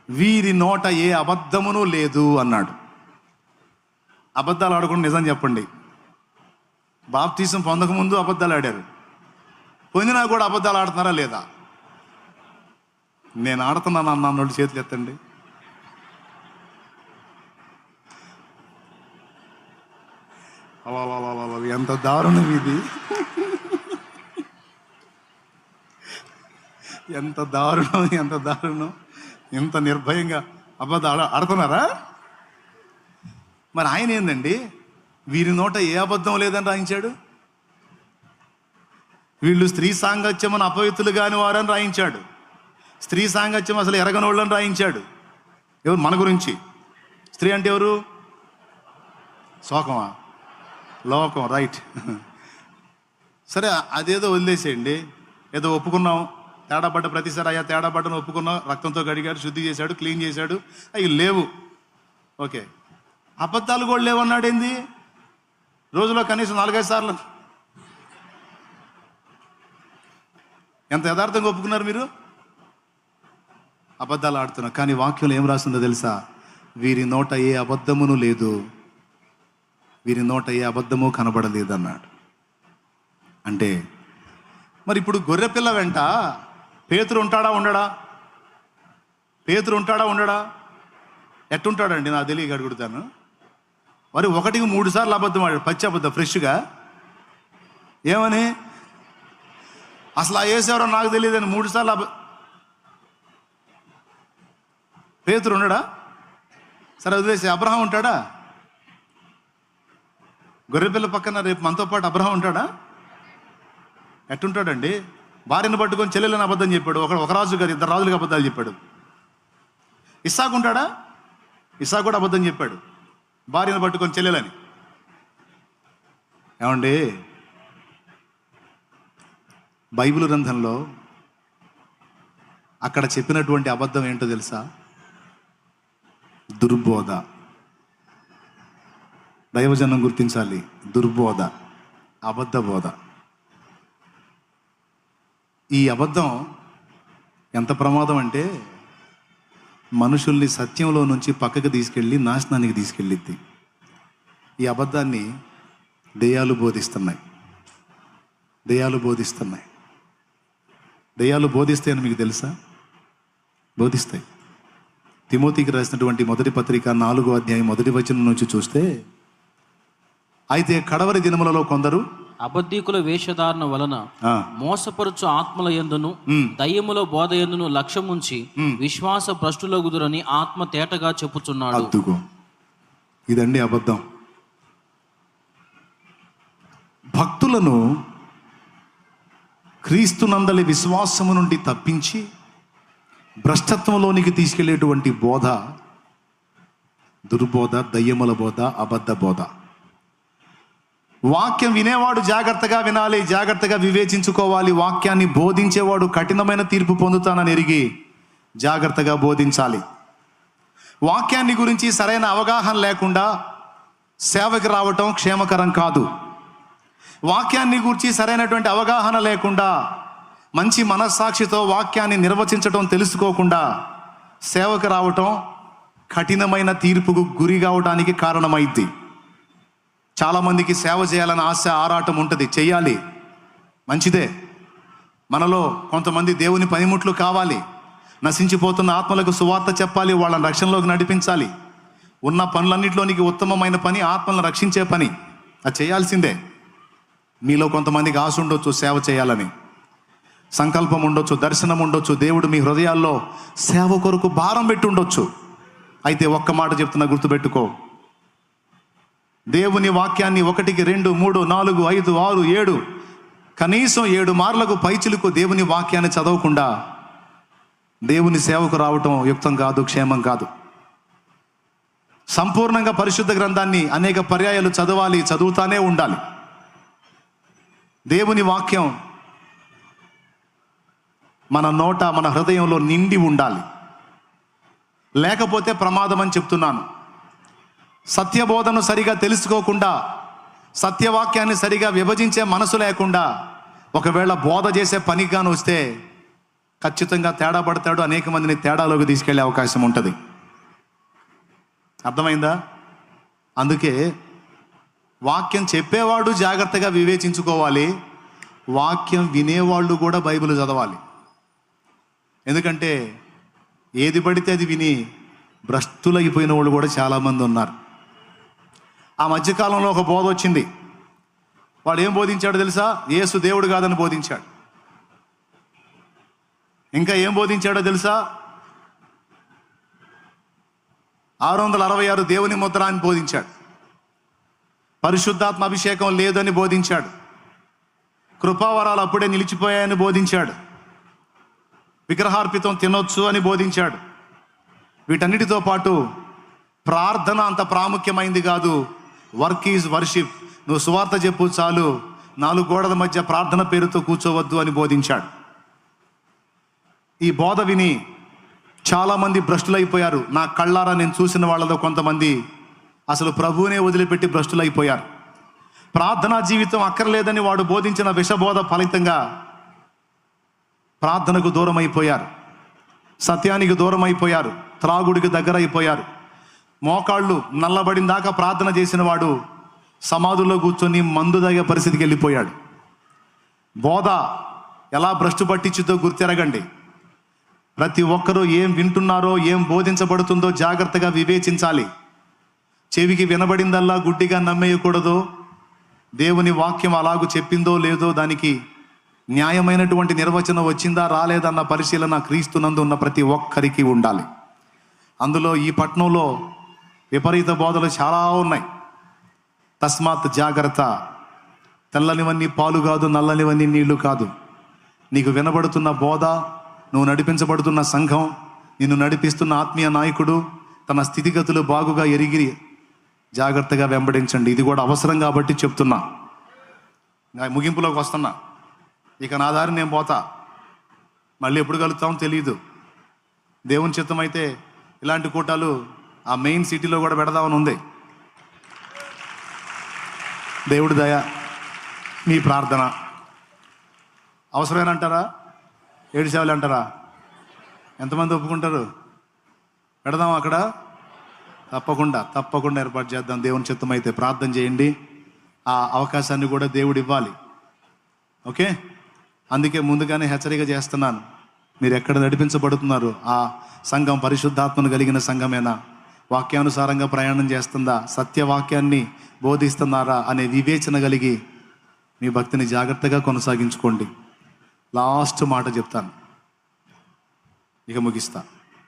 వీరి నోట ఏ అబద్ధమును లేదు అన్నాడు. అబద్ధాలు ఆడకుండా నిజం చెప్పండి. బాప్తీసం పొందకముందు అబద్ధాలు ఆడారు, పొందినా కూడా అబద్ధాలు ఆడుతున్నారా లేదా? నేను ఆడుతున్నాను అన్నోళ్ళు చేతులు ఎత్తండి. ఎంత దారుణం ఇది, ఎంత దారుణం, ఎంత దారుణం. ఎంత నిర్భయంగా అబద్ధాలు ఆడుతున్నారా? మరి ఆయన ఏందండి, వీరి నోట ఏ అబద్ధం లేదని రాయించాడు. వీళ్ళు స్త్రీ సాంగత్యం అపవిత్రులు కాని వారని రాయించాడు. స్త్రీ సాంగత్యం అసలు ఎరగనోళ్ళని రాయించాడు. ఎవరు? మన గురించి. స్త్రీ అంటే ఎవరు? శోకమా? లోకం. రైట్. సరే, అదేదో వదిలేసేయండి. ఏదో ఒప్పుకున్నాం, తేడా పడ్డ ప్రతిసారి అయ్యా తేడా పడ్డను ఒప్పుకున్నాం, రక్తంతో కడిగాడు, శుద్ధి చేశాడు, క్లీన్ చేశాడు, అవి లేవు. ఓకే, అబద్ధాలు కూడా లేవన్నాడు. ఏంది? రోజులో కనీసం 4-5 సార్లు. ఎంత యథార్థంగా ఒప్పుకున్నారు మీరు? అబద్ధాలు ఆడుతున్నారు. కానీ వాక్యంలో ఏం రాస్తుందో తెలుసా? వీరి నోట ఏ అబద్ధమును లేదు, వీరి నోట ఏ అబద్ధము కనబడలేదు అన్నాడు. అంటే మరి ఇప్పుడు గొర్రెపిల్ల వెంట పేతురు ఉంటాడా ఉండడా? పేతురు ఉంటాడా ఉండడా? ఎట్టుంటాడండి? నాకు తెలియక అడుగుతాను. మరి 1కి 3 సార్లు అబద్ధం ఆడాడు, పచ్చి అబద్ధం, ఫ్రెష్గా. ఏమని? అసలు ఆ యేసెవరో నాకు తెలియదని 3 సార్లు పేతురు ఉండడా? సరే వదిలేసి, అబ్రహాం ఉంటాడా? గొర్రెపిల్ల పక్కన రేపు మనతో పాటు అబ్రహాం ఉంటాడా? ఎట్టుంటాడండి? భార్యను పట్టుకొని చెల్లెలని అబద్ధం చెప్పాడు. ఒక రాజు గారు 2 రాజులకు అబద్ధాలు చెప్పాడు. ఇస్సాకు ఉంటాడా? ఇస్సాకు కూడా అబద్ధం చెప్పాడు, భార్యను పట్టుకొని చెల్లెలని. ఏమండి, బైబిల్ గ్రంథంలో అక్కడ చెప్పినటువంటి అబద్ధం ఏంటో తెలుసా? దుర్బోధ. దైవజనం గుర్తించాలి. దుర్బోధ, అబద్ధ బోధ. ఈ అబద్ధం ఎంత ప్రమాదం అంటే మనుషుల్ని సత్యంలో నుంచి పక్కకు తీసుకెళ్ళి నాశనానికి తీసుకెళ్ళిద్ది. ఈ అబద్ధాన్ని దెయ్యాలు బోధిస్తున్నాయి. దెయ్యాలు బోధిస్తున్నాయి. దెయ్యాలు బోధిస్తాయని మీకు తెలుసా? బోధిస్తాయి. తిమోతికి రాసినటువంటి 1వ పత్రిక 4వ అధ్యాయం 1వ వచనం నుంచి చూస్తే, అయితే కడవరి దినములలో కొందరు అబద్ధీకుల వేషధారణ వలన మోసపరుచు ఆత్మల యందును దయ్యముల బోధ యందును లక్ష్యముంచి విశ్వాస భ్రష్టులగుదురని ఆత్మ తేటగా చెప్పుచున్నాడు. అద్దుకో, ఇదండి అబద్ధం. భక్తులను క్రీస్తునందలి విశ్వాసము నుండి తప్పించి భ్రష్టత్వంలోనికి తీసుకెళ్లేటువంటి బోధ దుర్బోధ, దయ్యముల బోధ, అబద్ధ బోధ. వాక్యం వినేవాడు జాగ్రత్తగా వినాలి, జాగ్రత్తగా వివేచించుకోవాలి. వాక్యాన్ని బోధించేవాడు కఠినమైన తీర్పు పొందుతానని ఎరిగి జాగ్రత్తగా బోధించాలి. వాక్యాన్ని గురించి సరైన అవగాహన లేకుండా సేవకి రావటం క్షేమకరం కాదు. వాక్యాన్ని గురించి సరైనటువంటి అవగాహన లేకుండా, మంచి మనస్సాక్షితో వాక్యాన్ని నిర్వచించడం తెలుసుకోకుండా సేవకు రావటం కఠినమైన తీర్పుకు గురి కావడానికి కారణమైంది. చాలామందికి సేవ చేయాలని ఆశ, ఆరాటం ఉంటుంది, చెయ్యాలి, మంచిదే. మనలో కొంతమంది దేవుని పనిముట్లు కావాలి. నశించిపోతున్న ఆత్మలకు సువార్త చెప్పాలి, వాళ్ళని రక్షణలోకి నడిపించాలి. ఉన్న పనులన్నింటిలోనికి ఉత్తమమైన పని ఆత్మలను రక్షించే పని, అది చేయాల్సిందే. మీలో కొంతమందికి ఆశ ఉండొచ్చు సేవ చేయాలని, సంకల్పం ఉండొచ్చు, దర్శనం ఉండొచ్చు, దేవుడు మీ హృదయాల్లో సేవ కొరకు భారం పెట్టి ఉండొచ్చు. అయితే ఒక్క మాట చెప్తున్నా, గుర్తుపెట్టుకో. దేవుని వాక్యాన్ని 1, 2, 3, 4, 5, 6, 7 కనీసం 7 మార్లకు పైచిలుకు దేవుని వాక్యాన్ని చదవకుండా దేవుని సేవకు రావటం యుక్తం కాదు, క్షేమం కాదు. సంపూర్ణంగా పరిశుద్ధ గ్రంథాన్ని అనేక పర్యాయాలు చదవాలి, చదువుతానే ఉండాలి. దేవుని వాక్యం మన నోట, మన హృదయంలో నిండి ఉండాలి. లేకపోతే ప్రమాదం అని చెప్తున్నాను. సత్యబోధను సరిగా తెలుసుకోకుండా, సత్యవాక్యాన్ని సరిగా విభజించే మనసు లేకుండా ఒకవేళ బోధ చేసే పనిగాను వస్తే ఖచ్చితంగా తేడా పడతాడు, అనేక మందిని తేడాలోకి తీసుకెళ్లే అవకాశం ఉంటుంది. అర్థమైందా? అందుకే వాక్యం చెప్పేవాడు జాగ్రత్తగా వివేచించుకోవాలి, వాక్యం వినేవాళ్ళు కూడా బైబిల్ చదవాలి. ఎందుకంటే ఏది పడితే అది విని భ్రష్టులైపోయిన వాళ్ళు కూడా చాలామంది ఉన్నారు. ఆ మధ్యకాలంలో ఒక బోధ వచ్చింది. వాడు ఏం బోధించాడు తెలుసా? యేసు దేవుడు కాదని బోధించాడు. ఇంకా ఏం బోధించాడో తెలుసా? 666 దేవుని ముద్ర అని బోధించాడు. పరిశుద్ధాత్మ అభిషేకం లేదని బోధించాడు. కృపావరాలు అప్పుడే నిలిచిపోయాయని బోధించాడు. విగ్రహార్పితం తినొచ్చు అని బోధించాడు. వీటన్నిటితో పాటు ప్రార్థన అంత ప్రాముఖ్యమైంది కాదు, వర్క్ ఈజ్ వర్షిప్. నువ్వు సువార్త చెప్పు చాలు, 4 గోడల మధ్య ప్రార్థన పేరుతో కూర్చోవద్దు అని బోధించాడు. ఈ బోధ విని చాలామంది భ్రష్టులైపోయారు. నా కళ్ళారా నేను చూసిన వాళ్ళలో కొంతమంది అసలు ప్రభువునే వదిలిపెట్టి భ్రష్టులైపోయారు. ప్రార్థనా జీవితం అక్కర్లేదని వాడు బోధించిన విషబోధ ఫలితంగా ప్రార్థనకు దూరం అయిపోయారు, సత్యానికి దూరం అయిపోయారు, త్రాగుడికి దగ్గర అయిపోయారు. మోకాళ్ళు నల్లబడిన దాకా ప్రార్థన చేసిన వాడు సమాధుల్లో కూర్చొని మందు తాగే పరిస్థితికి వెళ్ళిపోయాడు. బోధ ఎలా భ్రష్టు పట్టించుతో గుర్తెరగండి. ప్రతి ఒక్కరూ ఏం వింటున్నారో, ఏం బోధించబడుతుందో జాగ్రత్తగా వివేచించాలి. చెవికి వినబడిందల్లా గుడ్డిగా నమ్మేయకూడదు. దేవుని వాక్యం అలాగూ చెప్పిందో లేదో దానికి న్యాయమైనటువంటి నిర్వచనం వచ్చిందా రాలేదన్న పరిశీలన క్రీస్తునందు ఉన్న ప్రతి ఒక్కరికి ఉండాలి. అందులో ఈ పట్టణంలో విపరీత బోధలు చాలా ఉన్నాయి. తస్మాత్ జాగ్రత్త. తెల్లనివన్నీ పాలు కాదు, నల్లనివన్నీ నీళ్లు కాదు. నీకు వినబడుతున్న బోధ, నువ్వు నడిపించబడుతున్న సంఘం, నిన్ను నడిపిస్తున్న ఆత్మీయ నాయకుడు తన స్థితిగతులు బాగుగా ఎరిగి జాగ్రత్తగా వెంబడించండి. ఇది కూడా అవసరం కాబట్టి చెప్తున్నా. ముగింపులోకి వస్తున్నా. ఇక నా దారి నేను పోతా. మళ్ళీ ఎప్పుడు కలుగుతామో తెలియదు. దేవుని చిత్తం అయితే ఇలాంటి కూటాలు ఆ మెయిన్ సిటీలో కూడా పెడదామని ఉంది. దేవుడి దయ, మీ ప్రార్థన అవసరమేనంటారా? 7 సేవలు అంటారా? ఎంతమంది ఒప్పుకుంటారు? పెడదాం అక్కడ. తప్పకుండా ఏర్పాటు చేద్దాం. దేవుని చిత్తం అయితే ప్రార్థన చేయండి. ఆ అవకాశాన్ని కూడా దేవుడు ఇవ్వాలి. ఓకే, అందుకే ముందుగానే హెచ్చరిక చేస్తున్నాను. మీరు ఎక్కడ నడిపించబడుతున్నారు? ఆ సంఘం పరిశుద్ధాత్మను కలిగిన సంఘమేనా? వాక్యానుసారంగా ప్రయాణం చేస్తుందా? సత్యవాక్యాన్ని బోధిస్తున్నారా అనే వివేచన కలిగి మీ భక్తిని జాగ్రత్తగా కొనసాగించుకోండి. లాస్ట్ మాట చెప్తాను, ఇక ముగిస్తా.